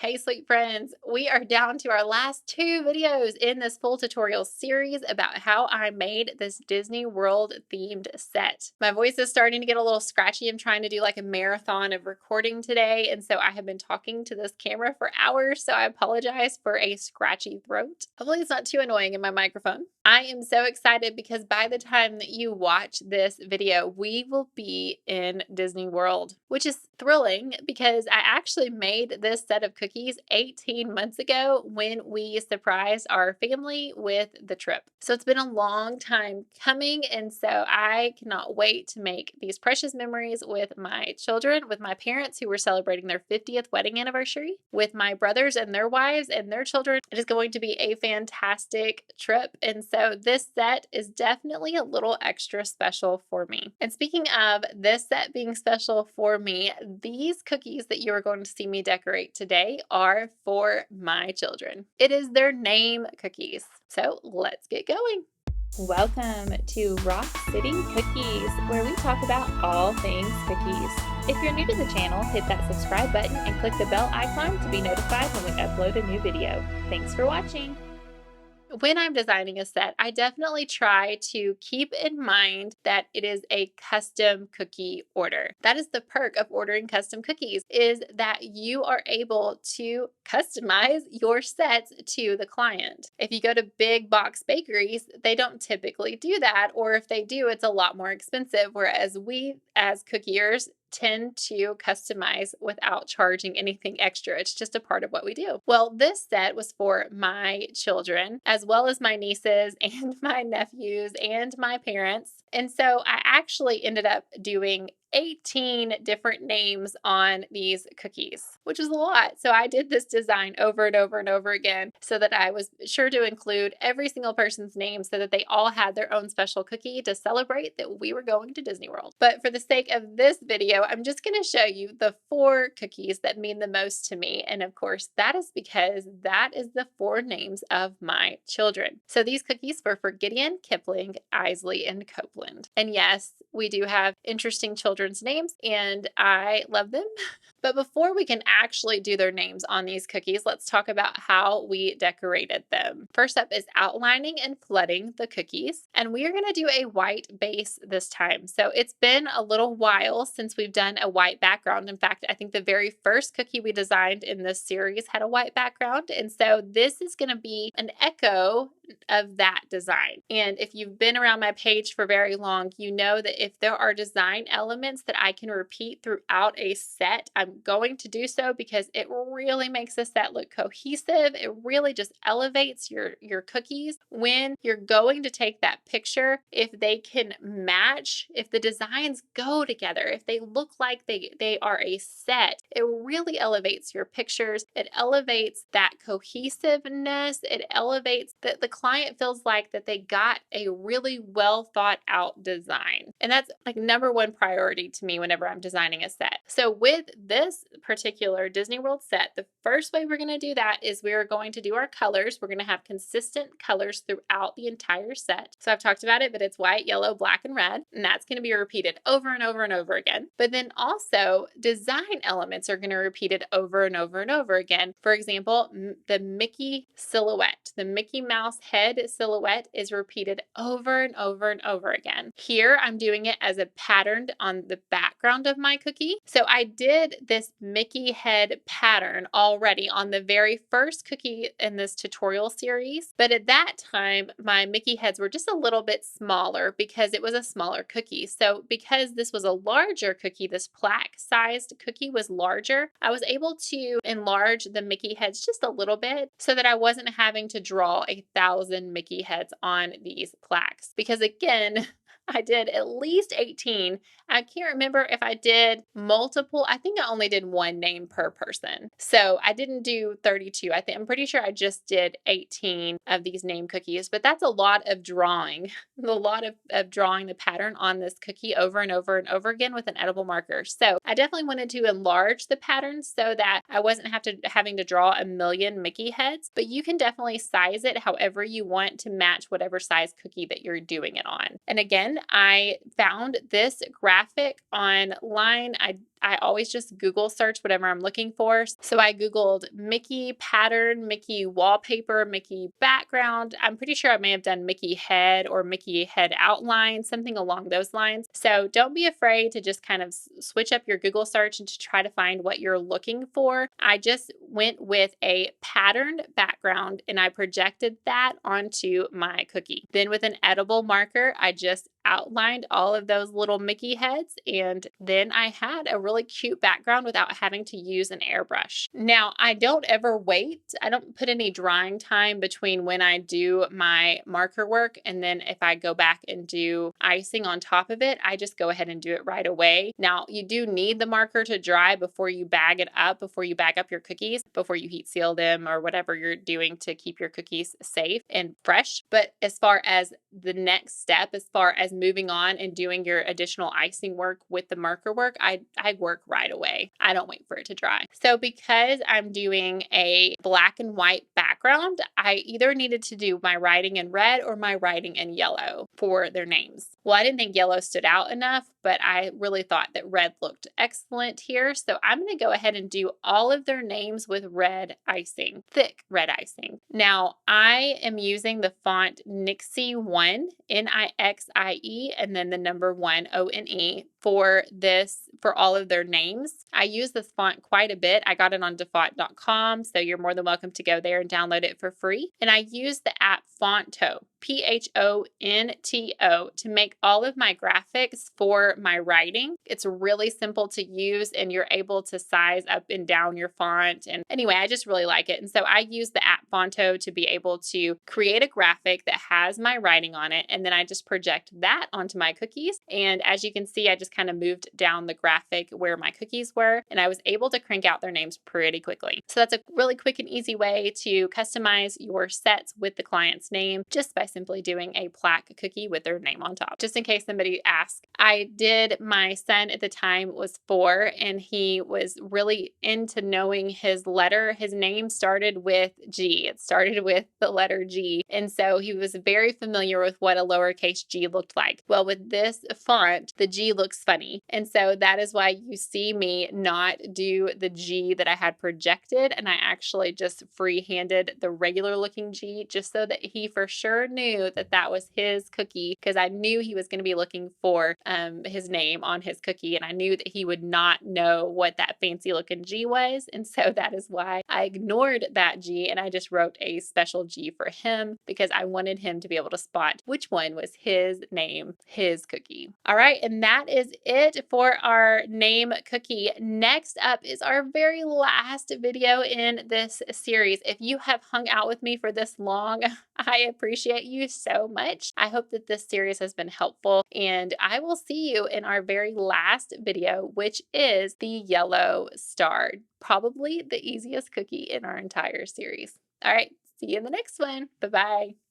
Hey sweet friends, we are down to our last two videos in this full tutorial series about how I made this Disney World themed set. My voice is starting to get a little scratchy. I'm trying to do like a marathon of recording today, and so I have been talking to this camera for hours, so I apologize for a scratchy throat. Hopefully it's not too annoying in my microphone. I am so excited because by the time that you watch this video, we will be in Disney World, which is thrilling because I actually made this set of cookies 18 months ago when we surprised our family with the trip. So it's been a long time coming, and so I cannot wait to make these precious memories with my children, with my parents who were celebrating their 50th wedding anniversary, with my brothers and their wives and their children. It is going to be a fantastic trip, and so this set is definitely a little extra special for me. And speaking of this set being special for me, these cookies that you are going to see me decorate today are for my children. It is their name cookies. So let's get going. Welcome to Rock City Cookies, where we talk about all things cookies. If you're new to the channel, hit that subscribe button and click the bell icon to be notified when we upload a new video. Thanks for watching. When I'm designing a set, I definitely try to keep in mind that it is a custom cookie order. That is the perk of ordering custom cookies, is that you are able to customize your sets to the client. If you go to big box bakeries, they don't typically do that, or if they do, it's a lot more expensive, whereas we as cookiers tend to customize without charging anything extra. It's just a part of what we do. Well, this set was for my children, as well as my nieces and my nephews and my parents. And so I actually ended up doing 18 different names on these cookies, which is a lot. So I did this design over and over and over again so that I was sure to include every single person's name so that they all had their own special cookie to celebrate that we were going to Disney World. But for the sake of this video, I'm just going to show you the 4 cookies that mean the most to me. And of course, that is because that is the 4 names of my children. So these cookies were for Gideon, Kipling, Isley, and Copeland. And yes, we do have interesting children's names, and I love them. But before we can actually do their names on these cookies, let's talk about how we decorated them. First up is outlining and flooding the cookies. And we are going to do a white base this time. So it's been a little while since we've done a white background. In fact, I think the very first cookie we designed in this series had a white background. And so this is going to be an echo of that design. And if you've been around my page for very long, you know that if there are design elements that I can repeat throughout a set, I'm going to do so because it really makes a set look cohesive. It really just elevates your cookies. When you're going to take that picture, if they can match, if the designs go together, if they look like they are a set, it really elevates your pictures. It elevates that cohesiveness. It elevates that the client feels like that they got a really well thought out design. And that's like number one priority to me whenever I'm designing a set. So with this particular Disney World set, the first way we're going to do that is we're going to do our colors. We're going to have consistent colors throughout the entire set. So I've talked about it, but it's white, yellow, black, and red. And that's going to be repeated over and over and over again. But then also design elements are going to repeat it over and over and over again. For example, the Mickey silhouette, the Mickey Mouse head silhouette is repeated over and over and over again. Here I'm doing it as a pattern on the background of my cookie. So I did this Mickey head pattern already on the very first cookie in this tutorial series. But at that time, my Mickey heads were just a little bit smaller because it was a smaller cookie. So because this was a larger cookie, this plaque sized cookie was larger, I was able to enlarge the Mickey heads just a little bit so that I wasn't having to draw 1,000 Mickey heads on these plaques. Because again, I did at least 18. I can't remember if I did multiple. I think I only did one name per person. So I didn't do 32. I'm pretty sure I just did 18 of these name cookies, but that's a lot of drawing, a lot of drawing the pattern on this cookie over and over and over again with an edible marker. So I definitely wanted to enlarge the pattern so that I wasn't having to draw a million Mickey heads, but you can definitely size it however you want to match whatever size cookie that you're doing it on. And again, I found this graphic online. I always just Google search whatever I'm looking for. So I Googled Mickey pattern, Mickey wallpaper, Mickey background. I'm pretty sure I may have done Mickey head or Mickey head outline, something along those lines. So don't be afraid to just kind of switch up your Google search and to try to find what you're looking for. I just went with a patterned background and I projected that onto my cookie. Then with an edible marker, I just outlined all of those little Mickey heads, and then I had a really cute background without having to use an airbrush. Now, I don't ever wait. I don't put any drying time between when I do my marker work and then if I go back and do icing on top of it, I just go ahead and do it right away. Now, you do need the marker to dry before you bag it up, before you bag up your cookies, before you heat seal them or whatever you're doing to keep your cookies safe and fresh. But as far as the next step, as far as moving on and doing your additional icing work with the marker work, I work right away. I don't wait for it to dry. So because I'm doing a black and white background, I either needed to do my writing in red or my writing in yellow for their names. Well, I didn't think yellow stood out enough, but I really thought that red looked excellent here. So I'm going to go ahead and do all of their names with red icing, thick red icing. Now, I am using the font Nixie 1, Nixie, and then the number 1, ONE, for all of their names. I use this font quite a bit. I got it on default.com, so you're more than welcome to go there and download it for free. And I use the app Fonto, Phonto, to make all of my graphics for my writing. It's really simple to use and you're able to size up and down your font. And anyway, I just really like it. And so I use the app Fonto to be able to create a graphic that has my writing on it. And then I just project that onto my cookies. And as you can see, I just kind of moved down the graphic where my cookies were, and I was able to crank out their names pretty quickly. So that's a really quick and easy way to customize your sets with the client's name just by simply doing a plaque cookie with their name on top. Just in case somebody asks, my son at the time was 4 and he was really into knowing his letter. His name started with G. It started with the letter G. And so he was very familiar with what a lowercase g looked like. Well, with this font, the G looks funny. And so that is why you see me not do the G that I had projected. And I actually just free-handed the regular looking G just so that he for sure knew that that was his cookie, because I knew he was going to be looking for his name on his cookie. And I knew that he would not know what that fancy looking G was. And so that is why I ignored that G and I just wrote a special G for him, because I wanted him to be able to spot which one was his name, his cookie. All right, and that is it for our name cookie. Next up is our very last video in this series. If you have hung out with me for this long, I appreciate you so much. I hope that this series has been helpful, and I will see you in our very last video, which is the yellow star. Probably the easiest cookie in our entire series. All right, see you in the next one. Bye-bye.